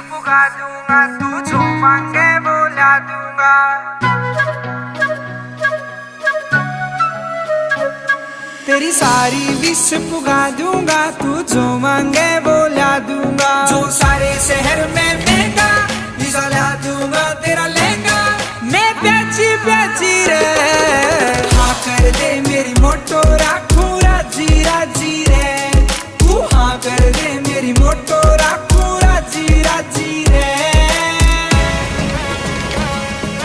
पुगा दूंगा, तू जो मांगे वो ला दूंगा। तेरी सारी विश पुगा दूंगा, तू जो मांगे वो ला दूंगा। जो सारे शहर में मैं